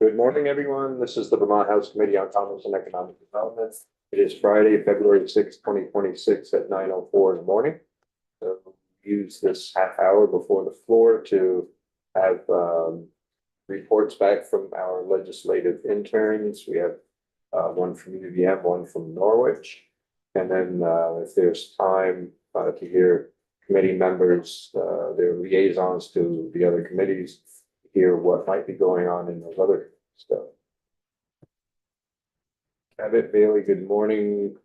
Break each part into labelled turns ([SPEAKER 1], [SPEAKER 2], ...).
[SPEAKER 1] Good morning, everyone. This is the Vermont House Committee on Commerce and Economic Development. It is Friday, February 6, 2026 at 9:04 in the morning. So use this half hour before the floor to have reports back from our legislative interns. We have one from UVM, one from Norwich. And then if there's time to hear committee members, their liaisons to the other committees, hear what might be going on in those other stuff. Cabot, Bailey, good morning.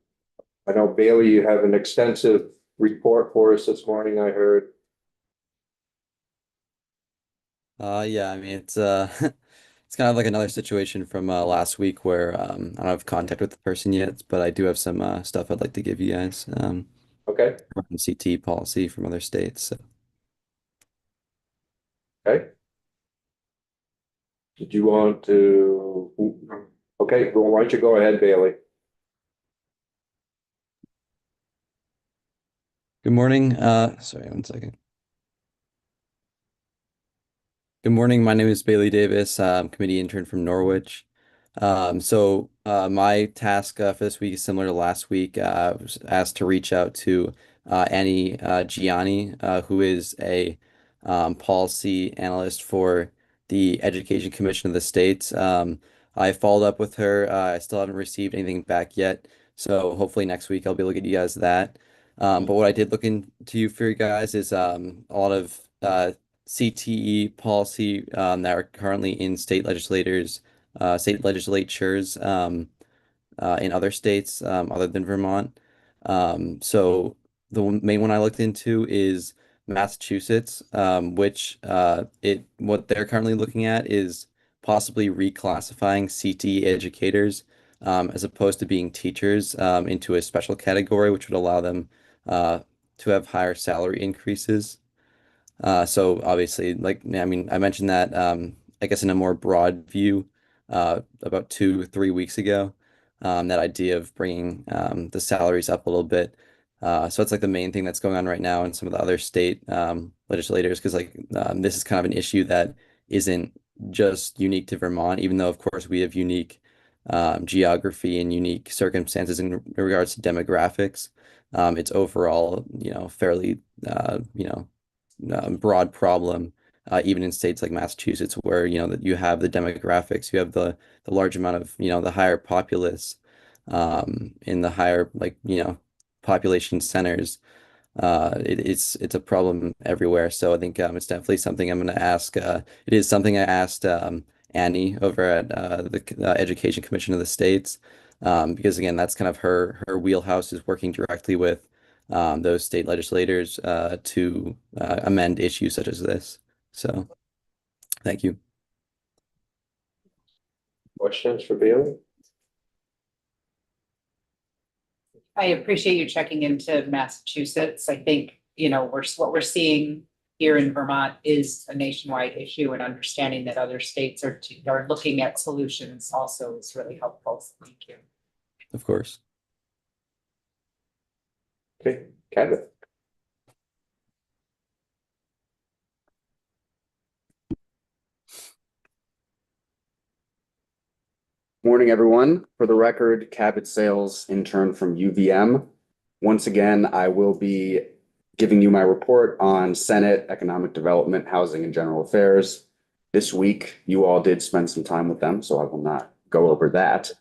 [SPEAKER 1] I know, Bailey, you have an extensive report for us this morning, I heard.
[SPEAKER 2] Yeah, I mean it's it's kind of like another situation from last week where I don't have contact with the person yet, but I do have some stuff I'd like to give you guys
[SPEAKER 1] Okay,
[SPEAKER 2] from CT policy from other states. So.
[SPEAKER 1] okay. Did you want to? Okay, well, why don't you go ahead, Bailey?
[SPEAKER 2] Good morning. Sorry, one second. Good morning. My name is Bailey Davis. I'm committee intern from Norwich. My task for this week is similar to last week. I was asked to reach out to Annie Gianni, who is a policy analyst for the Education Commission of the States. I followed up with her. I still haven't received anything back yet. So hopefully next week I'll be able to get you guys that. But what I did look into you for you guys is a lot of CTE policy that are currently in state legislatures in other states other than Vermont. So the main one I looked into is Massachusetts, which what they're currently looking at is possibly reclassifying CTE educators as opposed to being teachers into a special category, which would allow them to have higher salary increases. So obviously, like, I mean, I mentioned that, I guess in a more broad view, about 3 weeks ago, that idea of bringing the salaries up a little bit. So it's like the main thing that's going on right now in some of the other state legislators, because like this is kind of an issue that isn't just unique to Vermont, even though of course we have unique geography and unique circumstances in regards to demographics. It's overall, fairly, broad problem, even in states like Massachusetts, where that you have the demographics, you have the large amount of the higher populace in the higher population centers. It's a problem everywhere. So I think it's definitely something I'm going to ask. It is something I asked Annie over at the Education Commission of the States, because again, that's kind of her wheelhouse is working directly with those state legislators to amend issues such as this. So, thank you.
[SPEAKER 1] Questions for Bailey?
[SPEAKER 3] I appreciate you checking into Massachusetts. I think, what we're seeing here in Vermont is a nationwide issue, and understanding that other states are looking at solutions also is really helpful. So thank you.
[SPEAKER 2] Of course.
[SPEAKER 1] Okay, Kevin.
[SPEAKER 4] Morning, everyone. For the record, Cabot Sales intern from UVM. Once again, I will be giving you my report on Senate, Economic Development, Housing, and General Affairs. This week, you all did spend some time with them, so I will not go over that.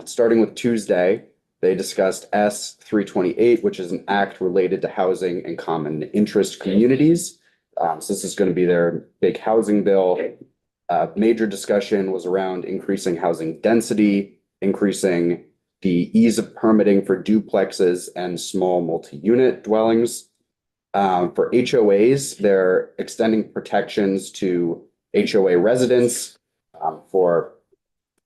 [SPEAKER 4] Starting with Tuesday, they discussed S328, which is an act related to housing and common interest communities. So this is going to be their big housing bill. Major discussion was around increasing housing density, increasing the ease of permitting for duplexes and small multi-unit dwellings. For HOAs, they're extending protections to HOA residents for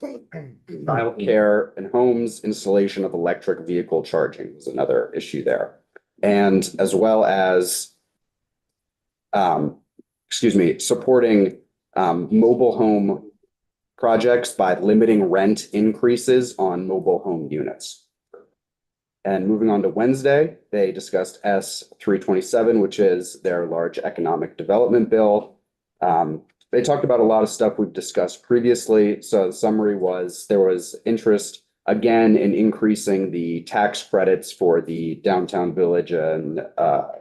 [SPEAKER 4] childcare and homes. Installation of electric vehicle charging is another issue there. And as well as, supporting mobile home projects by limiting rent increases on mobile home units. And moving on to Wednesday, they discussed S327, which is their large economic development bill. they talked about a lot of stuff we've discussed previously. So the summary was there was interest again in increasing the tax credits for the downtown village and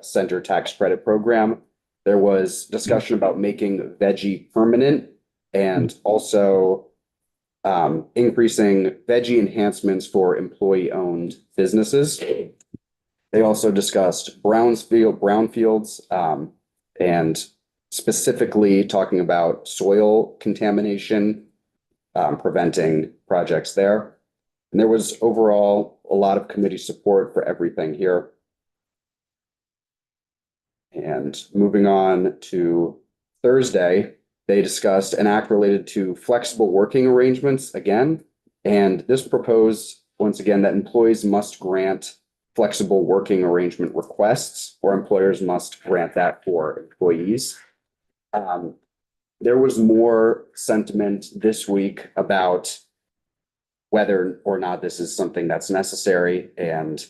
[SPEAKER 4] center tax credit program. There was discussion about making veggie permanent and also increasing veggie enhancements for employee-owned businesses. They also discussed brownfields, and specifically talking about soil contamination, preventing projects there. And there was overall a lot of committee support for everything here. And moving on to Thursday, they discussed an act related to flexible working arrangements again. And this proposed, once again, that employees must grant flexible working arrangement requests, or employers must grant that for employees. There was more sentiment this week about whether or not this is something that's necessary, and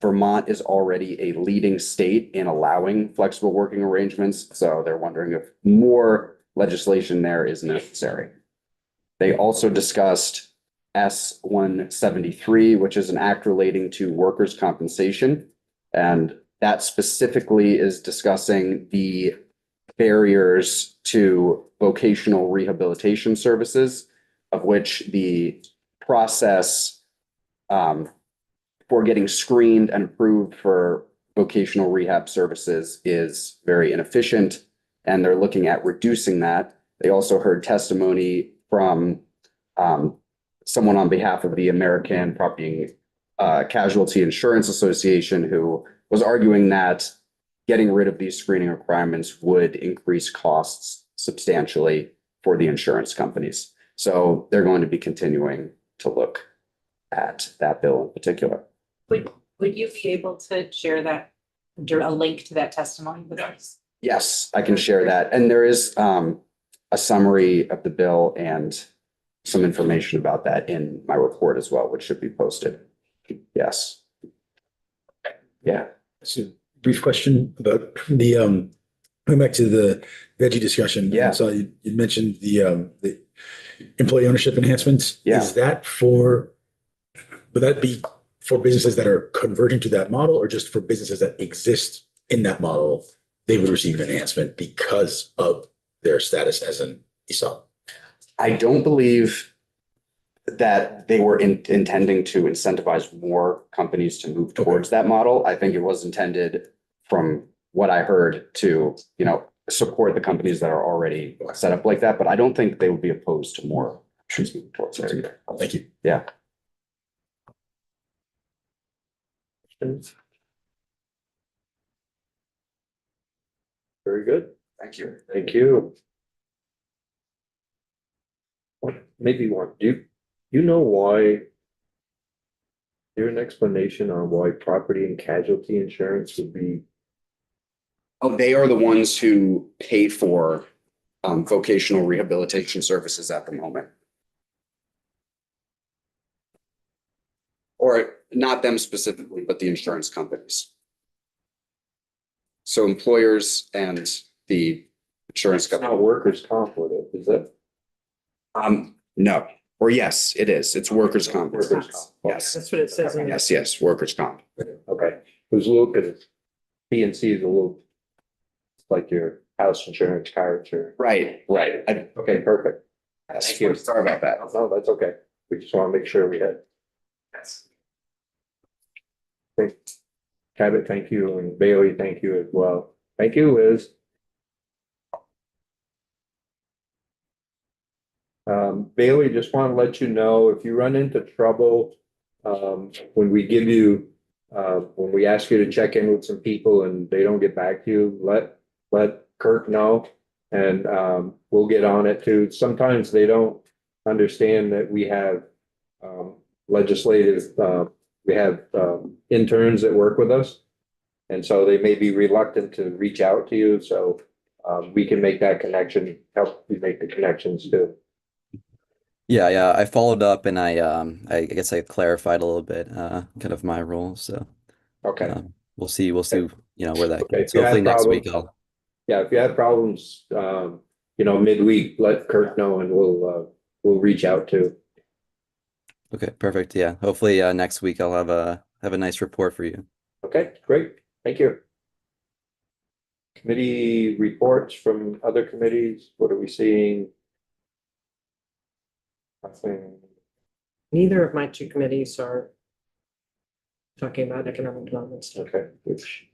[SPEAKER 4] Vermont is already a leading state in allowing flexible working arrangements, so they're wondering if more legislation there is necessary. They also discussed S-173, which is an act relating to workers' compensation, and that specifically is discussing the barriers to vocational rehabilitation services, of which the process for getting screened and approved for vocational rehab services is very inefficient, and they're looking at reducing that. They also heard testimony from someone on behalf of the American Property Casualty Insurance Association, who was arguing that getting rid of these screening requirements would increase costs substantially for the insurance companies. So they're going to be continuing to look at that bill in particular.
[SPEAKER 3] Would you be able to share that, a link to that testimony with us?
[SPEAKER 4] Yes, I can share that. And there is a summary of the bill and some information about that in my report as well, which should be posted. Yes. Yeah.
[SPEAKER 5] So brief question about the going back to the veggie discussion.
[SPEAKER 4] Yeah.
[SPEAKER 5] So you mentioned the employee ownership enhancements.
[SPEAKER 4] Yeah.
[SPEAKER 5] Is that would that be for businesses that are converting to that model, or just for businesses that exist in that model, they would receive an enhancement because of their status as an ESOP?
[SPEAKER 4] I don't believe that they were intending to incentivize more companies to move towards that model. I think it was intended, from what I heard, to, support the companies that are already set up like that. But I don't think they would be opposed to more options moving towards there either.
[SPEAKER 5] Thank you.
[SPEAKER 4] Yeah.
[SPEAKER 1] Very good.
[SPEAKER 4] Thank you.
[SPEAKER 1] Thank you. Maybe one, do you know why? There an explanation on why property and casualty insurance would be?
[SPEAKER 4] Oh, they are the ones who pay for vocational rehabilitation services at the moment. Or not them specifically, but the insurance companies. So employers and the insurance
[SPEAKER 1] It's not
[SPEAKER 4] company.
[SPEAKER 1] workers' comp with it, is it?
[SPEAKER 4] No, or yes, it is. It's workers' comp.
[SPEAKER 1] Workers' comp.
[SPEAKER 4] Yes,
[SPEAKER 3] That's what it says in
[SPEAKER 4] yes, workers' comp.
[SPEAKER 1] Okay, it was a little, cause PNC is a little, it's like your house insurance, car insurance.
[SPEAKER 4] Right.
[SPEAKER 1] Okay, perfect. Thank you.
[SPEAKER 4] Sorry about that.
[SPEAKER 1] No, that's okay. We just want to make sure we had. Cabot, thank you, and Bailey, thank you as well. Thank you, Liz. Bailey, just want to let you know, if you run into trouble, when we give you, when we ask you to check in with some people and they don't get back to you, let Kirk know, and we'll get on it too. Sometimes they don't understand that we have legislative, we have interns that work with us. And so they may be reluctant to reach out to you. So we can make that connection, help you make the connections too.
[SPEAKER 2] Yeah, I followed up and I guess I clarified a little bit, kind of my role. So
[SPEAKER 1] Okay.
[SPEAKER 2] we'll see, where that
[SPEAKER 1] Okay,
[SPEAKER 2] goes.
[SPEAKER 1] if you have
[SPEAKER 2] Hopefully next
[SPEAKER 1] problems-
[SPEAKER 2] week I'll.
[SPEAKER 1] Yeah, if you have problems midweek, let Kirk know and we'll reach out to.
[SPEAKER 2] Okay, perfect. Yeah. Hopefully next week I'll have a nice report for you.
[SPEAKER 1] Okay, great. Thank you. Committee reports from other committees. What are we seeing? Nothing.
[SPEAKER 6] Neither of my two committees are talking about economic development stuff.
[SPEAKER 1] Okay, which,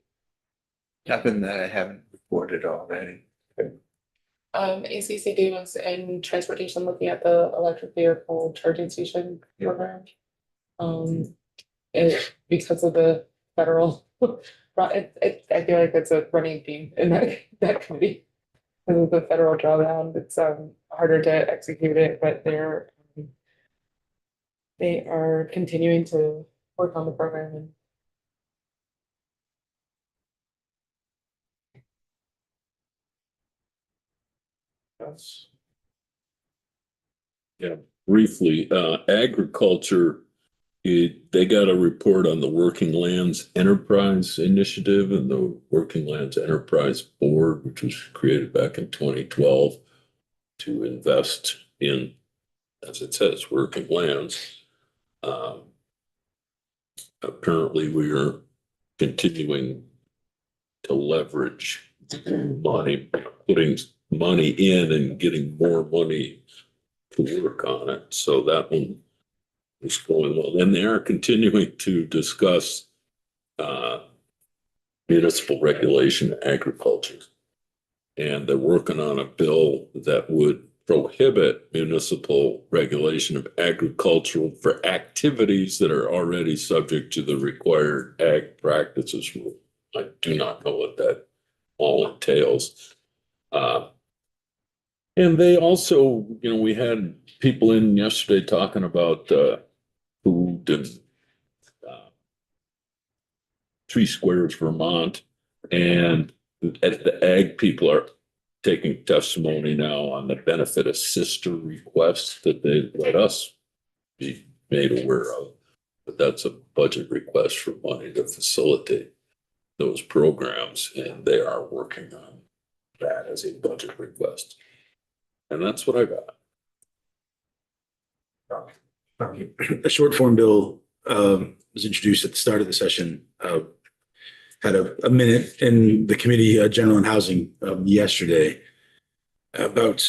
[SPEAKER 7] Nothing that I haven't reported already.
[SPEAKER 8] ACCD was in transportation looking at the electric vehicle charging station
[SPEAKER 1] Yeah.
[SPEAKER 8] program. Because of the federal, I feel like it's a running theme in that committee. Because of the federal drawdown, it's harder to execute it, but they are continuing to work on the program and
[SPEAKER 1] that's,
[SPEAKER 9] Briefly, agriculture, they got a report on the Working Lands Enterprise Initiative and the Working Lands Enterprise Board, which was created back in 2012 to invest in, as it says, working lands. Apparently, we are continuing to leverage money, putting money in and getting more money to work on it. So that one is going well. And they are continuing to discuss municipal regulation of agriculture. And they're working on a bill that would prohibit municipal regulation of agricultural for activities that are already subject to the required ag practices rule. I do not know what that all entails. And they also, we had people in yesterday talking about food and Three Squares, Vermont, and the ag people are taking testimony now on the benefit assister request that they let us be made aware of. But that's a budget request for money to facilitate those programs, and they are working on that as a budget request. And that's what I got.
[SPEAKER 5] A short form bill was introduced at the start of the session. Had a minute in the committee, general and housing, yesterday about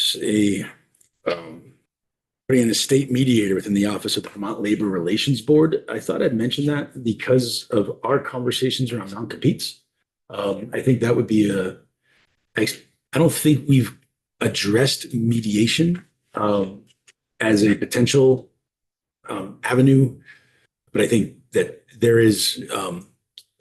[SPEAKER 5] putting in a state mediator within the office of the Vermont Labor Relations Board. I thought I'd mention that because of our conversations around non-competes. I think that would be I don't think we've addressed mediation as a potential avenue, but I think that there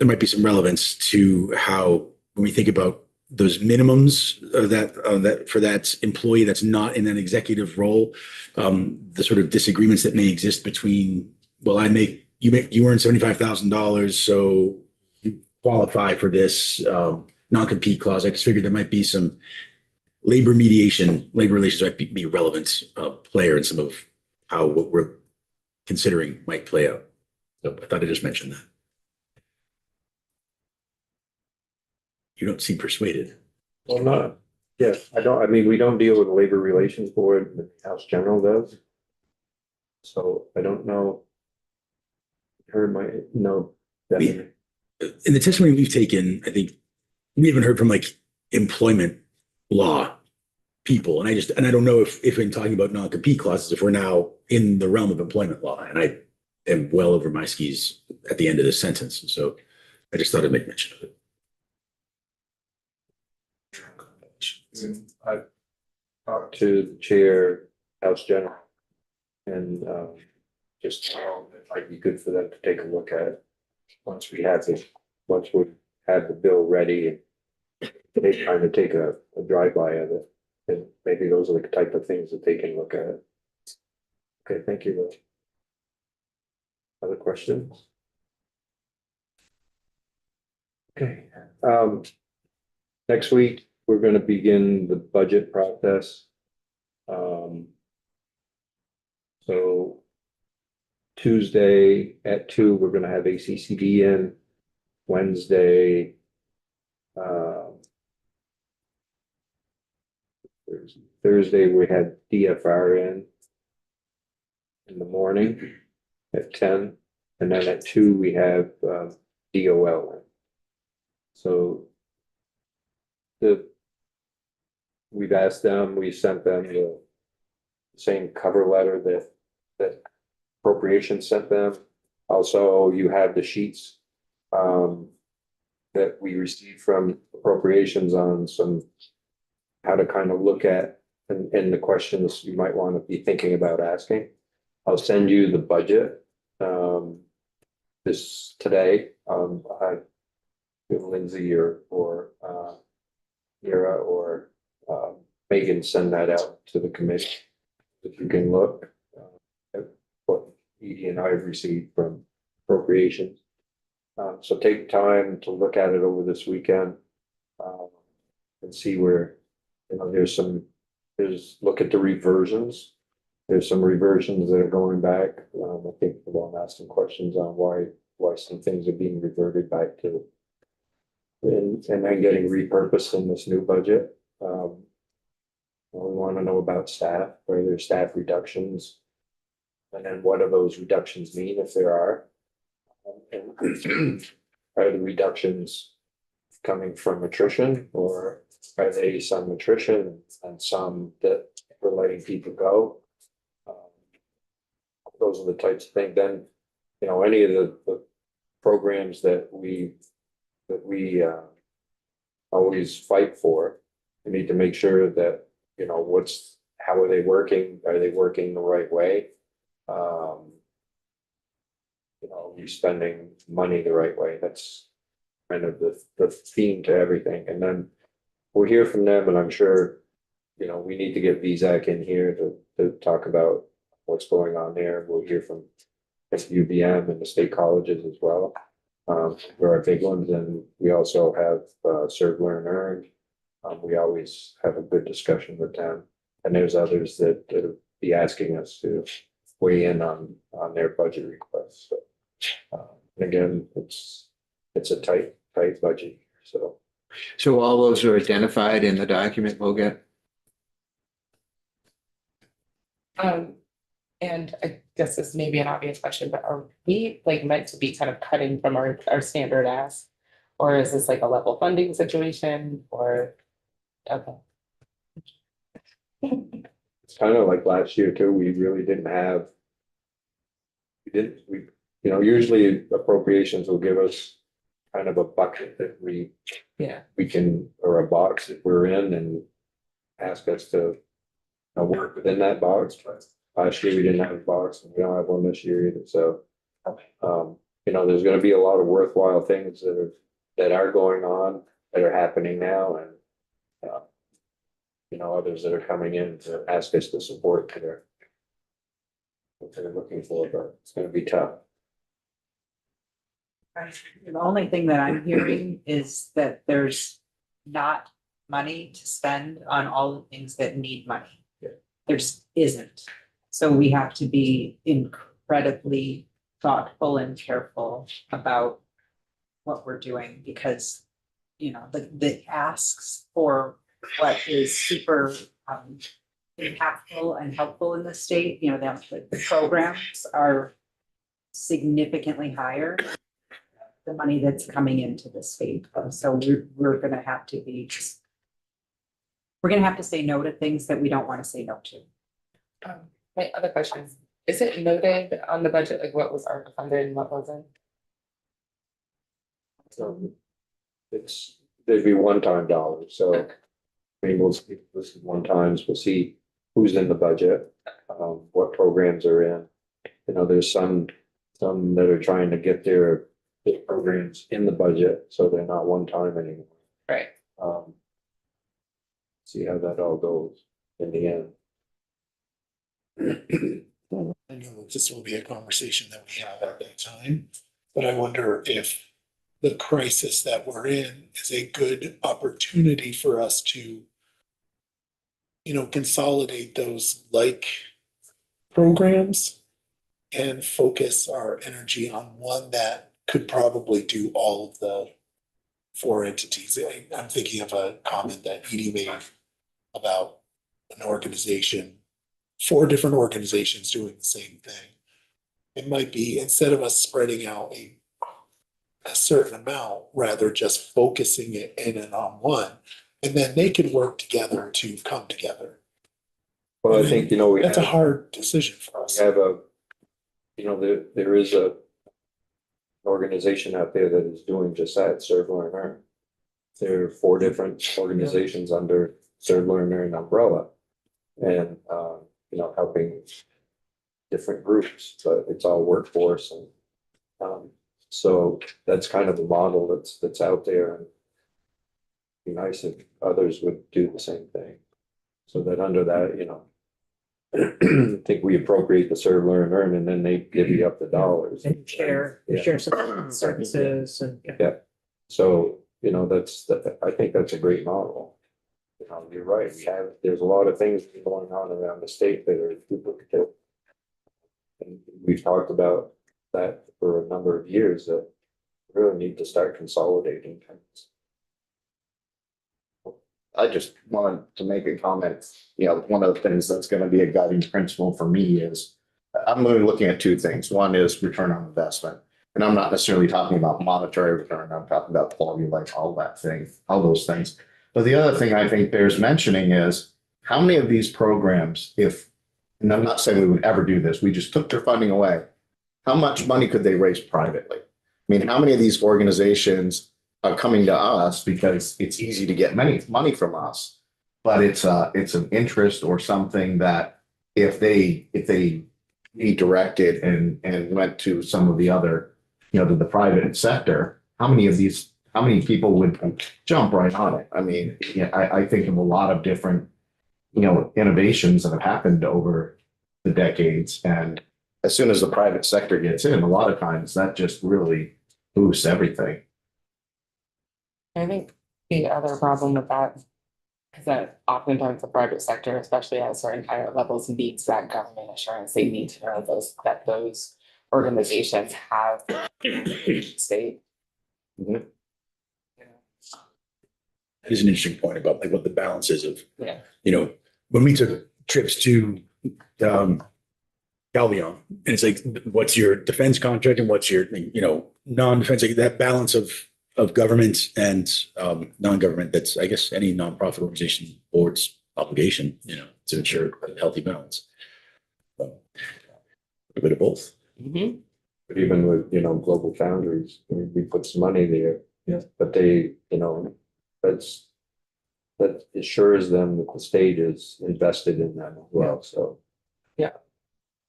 [SPEAKER 5] might be some relevance to how, when we think about those minimums that for that employee that's not in an executive role, the sort of disagreements that may exist between, well, you earn $75,000, so you qualify for this non-compete clause. I just figured there might be some labor mediation, labor relations might be a relevant player in some of how what we're considering might play out. So I thought I just mentioned that. You don't seem persuaded.
[SPEAKER 1] well, not, yes, we don't deal with the Labor Relations Board, the House General does. So I don't know. No, definitely.
[SPEAKER 5] In the testimony we've taken, I think we haven't heard from employment law people. And I don't know if in talking about non-compete clauses, if we're now in the realm of employment law, and I am well over my skis at the end of this sentence. So I just thought I'd make mention of it.
[SPEAKER 1] I talked to the chair, House General, and just it might be good for them to take a look at it once we have the bill ready, and they kind of take a drive-by of it, and maybe those are the type of things that they can look at. Okay, thank you. Other questions? Okay, next week, we're gonna begin the budget process. So Tuesday at 2, we're gonna have ACCD in. Wednesday, Thursday, we had DFR in the morning at 10, and then at 2, we have DOL in. So we've asked them, we sent them the same cover letter that appropriations sent them. Also, you have the sheets that we received from appropriations on some how to kind of look at and the questions you might want to be thinking about asking. I'll send you the budget this today. I give Lindsay or Mira or Megan send that out to the committee. If you can look at what Edie and I have received from appropriations. So take time to look at it over this weekend and see where, there's look at the reversions. There's some reversions that are going back. I think we'll ask some questions on why some things are being reverted back to and then getting repurposed in this new budget. We want to know about staff, where there's staff reductions. And then what do those reductions mean if there are? And are the reductions coming from attrition or are they some attrition and some that we're letting people go? Those are the types of things. Then, any of the programs that we always fight for, we need to make sure that, how are they working? Are they working the right way? Are you spending money the right way? That's kind of the theme to everything. And then we'll hear from them, and I'm sure, we need to get VZAC in here to talk about what's going on there. We'll hear from UVM and the state colleges as well. There are big ones, and we also have Serve, Learn, Earn. We always have a good discussion with them, and there's others that be asking us to weigh in on their budget requests. So, and again, it's a tight budget.
[SPEAKER 7] So all those are identified in the document we'll get?
[SPEAKER 8] And I guess this may be an obvious question, but are we meant to be kind of cutting from our standard ask? Or is this like a level funding situation or? Okay.
[SPEAKER 1] It's kind of like last year too. We really didn't have. Usually appropriations will give us kind of a bucket that we can, or a box that we're in and ask us to work within that box. But last year we didn't have a box and we don't have one this year either. So, there's going to be a lot of worthwhile things that are going on, that are happening now, and others that are coming in to ask us to support what they're looking for, but it's going to be tough.
[SPEAKER 3] The only thing that I'm hearing is that there's not money to spend on all the things that need money.
[SPEAKER 1] Yeah.
[SPEAKER 3] There just isn't. So we have to be incredibly thoughtful and careful about what we're doing because, the asks for what is super impactful and helpful in the state, the programs are significantly higher the money that's coming into the state. So we're gonna have to we're gonna have to say no to things that we don't want to say no to.
[SPEAKER 8] My other question is it noted on the budget, like what was ARPA funded and what wasn't?
[SPEAKER 1] There'd be one-time dollars, so we'll see, this is one times, we'll see who's in the budget, what programs are in. There's some that are trying to get their programs in the budget, so they're not one time anymore.
[SPEAKER 8] Right.
[SPEAKER 1] See how that all goes in the end.
[SPEAKER 10] I know this will be a conversation that we have at that time, but I wonder if the crisis that we're in is a good opportunity for us to, consolidate those programs and focus our energy on one that could probably do all of the 4 entities. I'm thinking of a comment that Edie made about an organization, 4 different organizations doing the same thing. It might be, instead of us spreading out a certain amount, rather just focusing it in and on one, and then they could work together to come together.
[SPEAKER 1] Well, I think, you know,
[SPEAKER 10] That's a hard decision for us.
[SPEAKER 1] we have a, you know, there is a organization out there that is doing just that, Serve Learn Earn. There are 4 different organizations under Serve Learn Earn umbrella. And, you know, helping different groups, but it's all workforce and, so that's kind of the model that's out there. And be nice if others would do the same thing. So that under that, you know, I think we appropriate the Serve Learn Earn and then they divvy up the dollars.
[SPEAKER 6] And share
[SPEAKER 1] Yeah.
[SPEAKER 6] some services and.
[SPEAKER 1] Yeah. So, you know, I think that's a great model. You know, you're right, there's a lot of things going on around the state that are duplicative. And we've talked about that for a number of years, that we really need to start consolidating things.
[SPEAKER 4] I just wanted to make a comment. You know, one of the things that's going to be a guiding principle for me is I'm really looking at 2 things. One is return on investment. And I'm not necessarily talking about monetary return. I'm talking about quality of life, all those things. But the other thing I think bears mentioning is how many of these programs, and I'm not saying we would ever do this, we just took their funding away. How much money could they raise privately? I mean, how many of these organizations are coming to us because it's easy to get money from us, but it's an interest or something that if they redirected and went to some of the other, you know, to the private sector, how many people would jump right on it? I mean, yeah, I think of a lot of different, you know, innovations that have happened over the decades. And as soon as the private sector gets in, a lot of times that just really boosts everything.
[SPEAKER 8] I think the other problem with that is that oftentimes the private sector, especially at certain higher levels, needs that government assurance. They need to know that those organizations have state.
[SPEAKER 5] That is an interesting point about like what the balance is of,
[SPEAKER 8] Yeah.
[SPEAKER 5] you know, when we took trips to Calvion, and it's like, what's your defense contract and what's your, you know, non-defense, like that balance of government and non-government, that's, I guess, any nonprofit organization board's obligation, you know, to ensure a healthy balance. So, a bit of both.
[SPEAKER 1] But even with, you know, Global Foundries, I mean, we put some money there.
[SPEAKER 5] Yeah.
[SPEAKER 1] But they, you know, that assures them that the state is invested in them as well, so.
[SPEAKER 8] Yeah.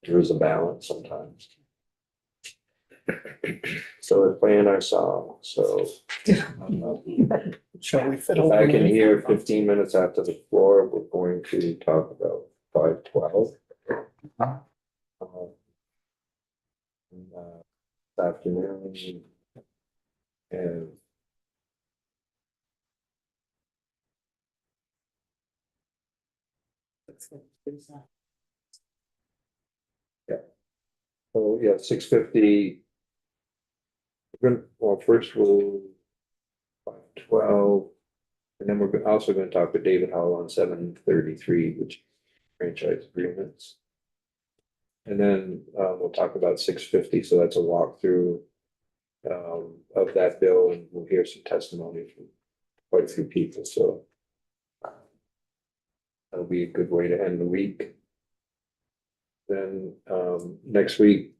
[SPEAKER 1] There is a balance sometimes. So we're playing our song, so.
[SPEAKER 10] Shall we fiddle?
[SPEAKER 1] Back in here 15 minutes after the floor, we're going to talk about 512. This afternoon. And so, yeah, 6:50. Well, first we'll 512. And then we're also going to talk to David Howell on 733, which is franchise agreements. And then we'll talk about 650. So that's a walkthrough of that bill, and we'll hear some testimony from quite a few people. So that'll be a good way to end the week. Then next week,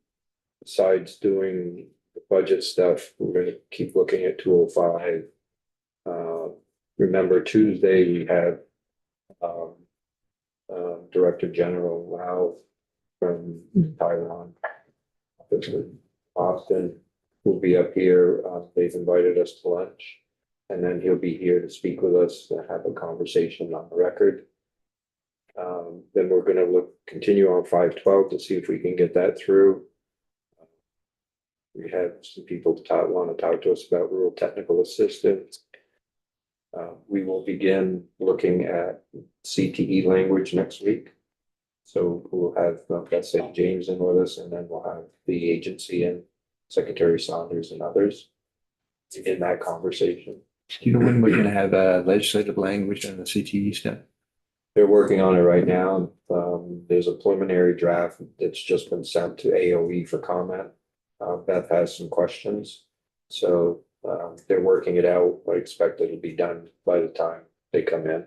[SPEAKER 1] besides doing the budget stuff, we're going to keep looking at 205. Remember, Tuesday we have Director General Rao from Taiwan, Austin, will be up here. They've invited us to lunch, and then he'll be here to speak with us and have a conversation on the record. Then we're going to continue on 512 to see if we can get that through. We have some people want to talk to us about rural technical assistance. We will begin looking at CTE language next week. So we'll have St. James in with us, and then we'll have the agency and Secretary Saunders and others in that conversation.
[SPEAKER 7] Do you know when we're gonna have legislative language on the CTE stuff?
[SPEAKER 1] They're working on it right now. There's a preliminary draft that's just been sent to AOE for comment. Beth has some questions. So, they're working it out. I expect it'll be done by the time they come in.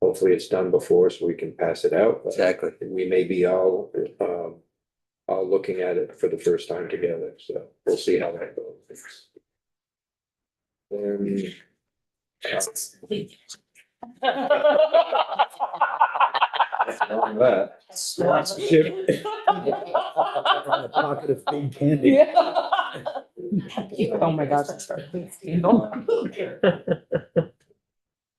[SPEAKER 1] Hopefully it's done before so we can pass it out. but
[SPEAKER 7] Exactly.
[SPEAKER 1] We may be all looking at it for the first time together, so we'll see how that goes. And on that,
[SPEAKER 5] Sponsorship. A pocket of big candy.
[SPEAKER 8] Oh my gosh.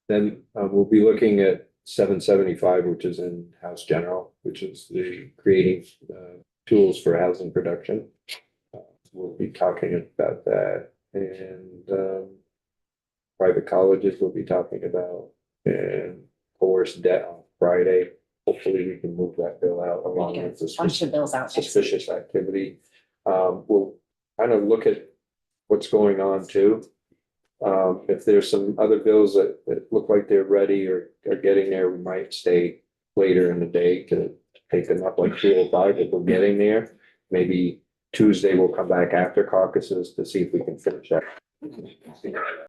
[SPEAKER 1] then we'll be looking at 775, which is in House General, which is the creating tools for housing production. We'll be talking about that, and private colleges we'll be talking about, and course debt on Friday. Hopefully we can move that bill out along with this
[SPEAKER 3] Bunch of bills out.
[SPEAKER 1] suspicious activity. We'll kind of look at what's going on too. If there's some other bills that look like they're ready or are getting there, we might stay later in the day to take them up like 205 if we're getting there. Maybe Tuesday we'll come back after caucuses to see if we can finish that.